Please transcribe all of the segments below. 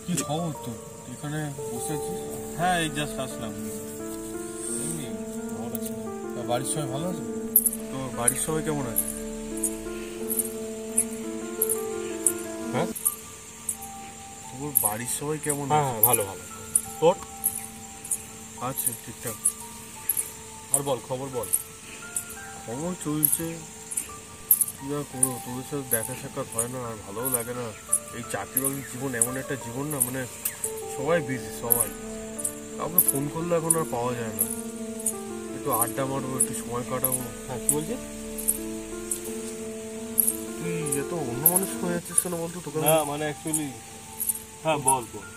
কি খবর তো? এখানে বসে আছিস? হ্যাঁ, এই জাস্ট আসলাম। ভালো আছে? বাড়ির সবাই ভালো আছে? তো বাড়ির সবাই কেমন আছে? হ্যাঁ, তোর বাড়ির সবাই কেমন আছে? হ্যাঁ, ভালো ভালো। তোর আছে ঠিকঠাক। আর বল, খবর বল। খবর চলছে, কি আর করবো, তোদের সাথে দেখা সাক্ষাৎ হয় না, আর ভালোও লাগে না। এই চাকরি বাকরির জীবন এমন একটা জীবন না, মানে সবাই বিজি, সবাই। কাউকে ফোন করলে এখন আর পাওয়া যায় না। একটু আড্ডা মারবো, একটু সময় কাটাবো। হ্যাঁ, কি বলছিস? তুই এত অন্য মানুষ হয়ে যাচ্ছিস কেন বলতো? তোকে না মানে অ্যাকচুয়ালি, হ্যাঁ বল বল।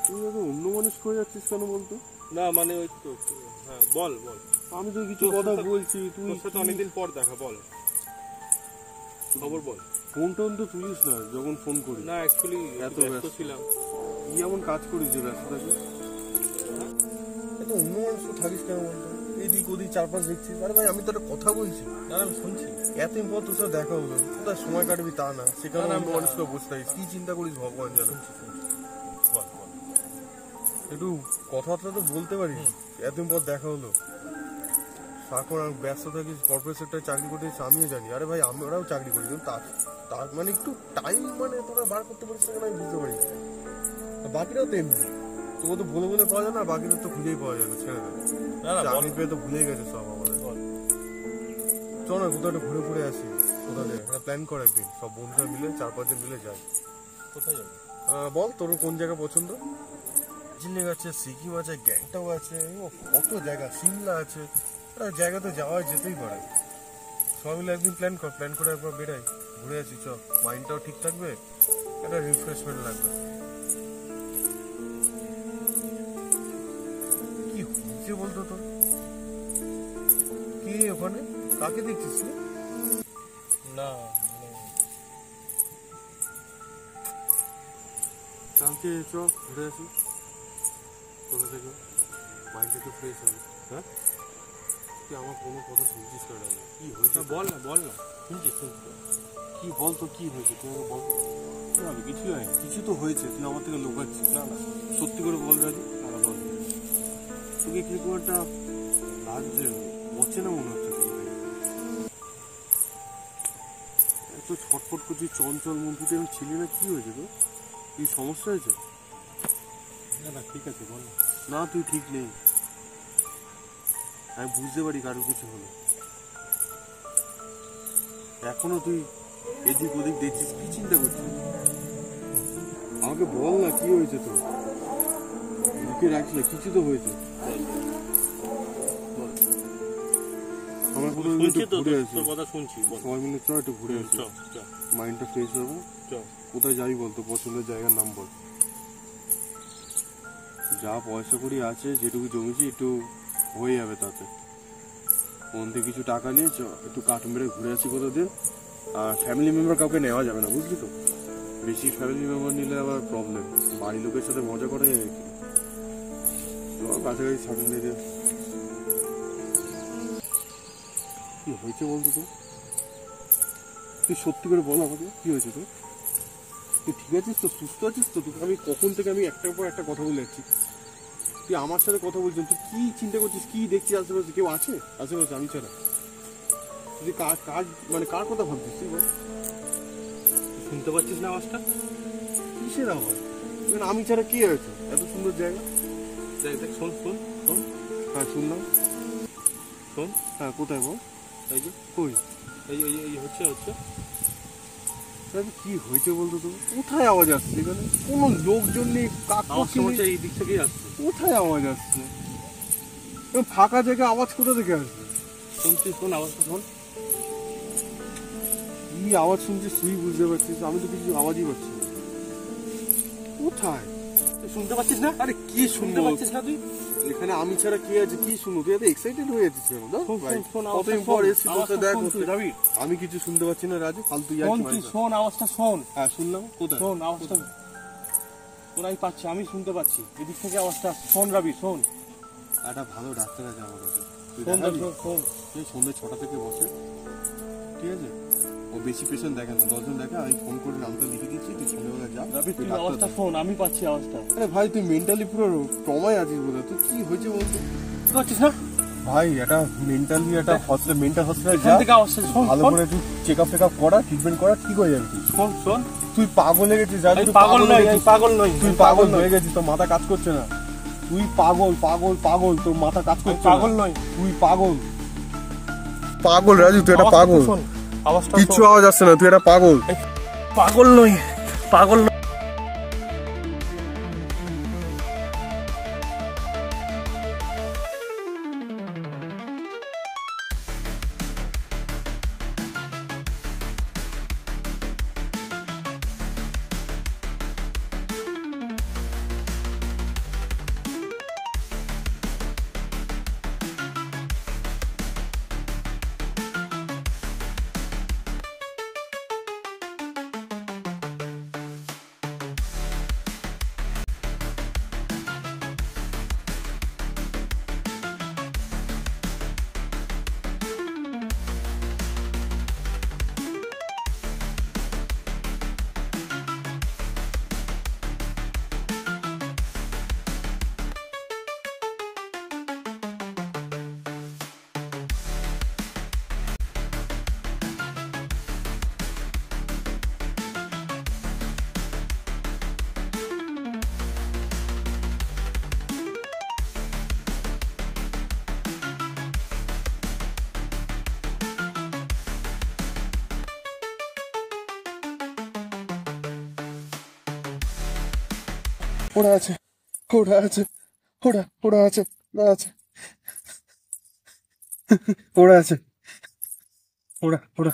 তুই এত অন্য মানুষ হয়ে যাচ্ছিস কেন বলতো? না মানে ওই তো, হ্যাঁ বল বল। আমি তো কিছু কথা বলছি, তুই তোর সাথে অনেকদিন পর দেখা, বল খবর বল। ফোন টোন তো তুলিস না যখন ফোন করি। না অ্যাকচুয়ালি এত ব্যস্ত ছিলাম। কি এমন কাজ করিস যে ব্যস্ত থাকিস? এত অন্য মানুষ থাকিস কেন বলতো? এদিক ওদিক চারপাশ দেখছিস। আরে ভাই, আমি তো একটা কথা বলছি। না আমি শুনছি। এতদিন পর তোর সাথে দেখা হলো, কোথায় সময় কাটবি তা না, সেখানে অন্য মানুষকে বসে থাকিস। কি চিন্তা করিস ভগবান জানে। বল বল। একটু কথাবার্তা তো বলতে পারিস। এতদিন পর দেখা হলো, সারাক্ষণ আর ব্যস্ত থাকিস, কর্পোরেট সেক্টরে চাকরি করতেছিস, আমিও জানি। আরে ভাই, আমরাও চাকরি করি, কিন্তু তার মানে একটু টাইম মানে তোরা বার করতে পারিস না, আমি বুঝতে পারি। বাকিরাও তো এমনি, তোকে তো বলে বলে পাওয়া যায় না, বাকিদের তো খুঁজেই পাওয়া যায় না। ছেড়ে দেয়, চাকরি পেয়ে তো ভুলেই গেছে সব আমাদের। চল না কোথাও একটা ঘুরে ঘুরে আসি। কোথাও একটা প্ল্যান কর একদিন, সব বন্ধুরা মিলে 4-5 জন মিলে যাই। কোথায় যাবো বল, তোর কোন জায়গা পছন্দ? দার্জিলিং আছে, সিকিম আছে, গ্যাংটক আছে, কত জায়গা, সিমলা আছে। জায়গা তো যাওয়া যেতেই পারে। সবাই মিলে একদিন প্ল্যান কর, প্ল্যান করে একবার বেরাই, ঘুরে আসি। চ, মাইন্ডটাও ঠিক থাকবে, একটা রিফ্রেশমেন্ট লাগবে। কি হচ্ছে বলতো তোর? কি ওখানে কাকে দেখছিস? না মানে কালকে চ ঘুরে আসি কোথা থেকে, মাইন্ডটা একটু ফ্রেশ হবে। হ্যাঁ, তুই আমার কোনো কথা শুনছিস না। কি হয়েছে বল না বল না, শুনছি শুনছি। কি বল তো, কি হয়েছে তুই আমাকে বল। কি হবে? কিছুই হয়নি। কিছু তো হয়েছে, তুই আমার থেকে লুকাচ্ছিস। না না সত্যি করে বল রাজু, না বল। তোকে কিরকম একটা লাগছে, অচেনা মনে হচ্ছে। এত ছটফট করছিস, চঞ্চল মন, তুই আমি ছিলি না। কি হয়েছে তোর? কি সমস্যা হয়েছে? না না ঠিক আছে, বল না। না, তুই ঠিক নেই, আমি বুঝতে পারি কারোর কিছু হলো। এখনো তুই এদিক ওদিক দেখছিস, কি চিন্তা করছিস? আমাকে বল না কি হয়েছে তোর, লুকিয়ে রাখিস না, কিছু তো হয়েছে। আমার কোনো শুনছি তো, ঘুরে আসি, তোর কথা শুনছি। সবাই মিলে চ একটু ঘুরে আসি, মাইন্ডটা ফ্রেশ হবে। কোথায় যাবি বলতো, পছন্দের জায়গার নাম বল। যা পয়সা করি আছে, যেটুকু জমেছি একটু হয়ে যাবে তাতে। ফোন থেকে কিছু টাকা নিয়ে চ একটু কাঠ মেরে ঘুরে আসি কোথাও দিন। আর ফ্যামিলি মেম্বার কাউকে নেওয়া যাবে না, বুঝলি তো? বেশি ফ্যামিলি মেম্বার নিলে আবার প্রবলেম, বাড়ির লোকের সাথে মজা করে যায় কি। কাছাকাছি সামনে লেগে কি হয়েছে বলতো তো? তুই সত্যি করে বল আমাকে, কি হয়েছে তোর? তুই ঠিক আছিস তো, সুস্থ আছিস তো? তোকে আমি কখন থেকে আমি একটার পর একটা কথা বলে যাচ্ছি, তুই আমার সাথে কথা বলছিস। তুই কি চিন্তা করছিস, কি দেখছিস আশেপাশে? কেউ আছে আশেপাশে আমি ছাড়া? তুই কার কার মানে কার কথা ভাবছিস তুই বল? শুনতে পাচ্ছিস না আওয়াজটা? কিসের আওয়াজ? মানে আমি ছাড়া কি আছে এত সুন্দর জায়গা? দেখ দেখ, শোন শোন শোন। হ্যাঁ শুনলাম, শোন। হ্যাঁ কোথায় বল? এই যে কই? এই এই এই হচ্ছে হচ্ছে কি হয়েছে বলতো তো? কোথায় আওয়াজ আসছে? এখানে কোনো লোকজন নেই, আওয়াজটা হচ্ছে এই দিক থেকেই আসছে। কোথায় আওয়াজ আসছে? ফাঁকা জায়গায় আওয়াজ কোথা থেকে আসছে? শুনছিস? শোন আওয়াজটা, শোন। কি আওয়াজ শুনছিস তুই বুঝতে পারছিস? আমি তো কিছু আওয়াজই পাচ্ছি না। কোথায়? তুই শুনতে পাচ্ছিস না? আরে কি শুনতে শুনবো? পাচ্ছিস না তুই? এখানে আমি ছাড়া কি আছে, কি শুনবো? তুই এত এক্সাইটেড হয়ে যাচ্ছিস কেন? শোন শোন শোন, কত আওয়াজটা পর শোন। এসেছিস, আওয়াজটা দেখ শোন তুই, রবি। আমি কিছু শুনতে পাচ্ছি না রাজু, ফালতু শোন তুই, শোন আওয়াজটা শোন। হ্যাঁ শুনলাম, কোথায়? শোন আওয়াজটা, তোরাই পাচ্ছি, আমি শুনতে পাচ্ছি। এদিক থেকে আওয়াজটা আসছে। শোন রবি, শোন। একটা ভালো ডাক্তার আছে আমার কাছে, তুই শোন দেখাবি? শোন শোন। তুই সন্ধ্যে 6টা থেকে বসে, ঠিক আছে? ও বেশি পেশেন্ট দেখে না, 10 জন দেখে। আমি ফোন করে নামটা লিখে দিচ্ছি, তুই সন্ধ্যেবেলা যা। রবি তুই ডাক্তার আওয়াজটা দেখ। শোন, আমি পাচ্ছি আওয়াজটা। আরে ভাই তুই মেন্টালি পুরো ট্রমায় আছিস বোধ হয়। তুই কি হয়েছে বলতো? বুঝতে পারছিস না? ভাই এটা মেন্টালি একটা হসপিটাল, মেন্টাল হসপিটাল এখান থেকে আওয়াজটা শোন। ভালো শোন করে তুই চেক আপ ফেকআপ করা, ট্রিটমেন্ট করা, ঠিক হয়ে যাবে তুই। শোন শোন। তুই পাগল হয়ে গেছিস রাজু, আমি তুই পাগল নই, হয়ে আমি গেছিস। পাগল নই, তুই আমি পাগল নই। হয়ে গেছিস, তোর মাথা কাজ করছে না। তুই পাগল পাগল পাগল, তোর মাথা কাজ আমি করছে পাগল না। নই। তুই পাগল পাগল রাজু, তুই একটা আওয়াজটা পাগল। শোন, আওয়াজটা কিচ্ছু শোন। আওয়াজ আসছে না, তুই একটা পাগল। পাগল নই, পাগল নই। ওরা আছে, ওরা আছে, ওরা আছে, ওরা আছে, ওরা আছে, ওরা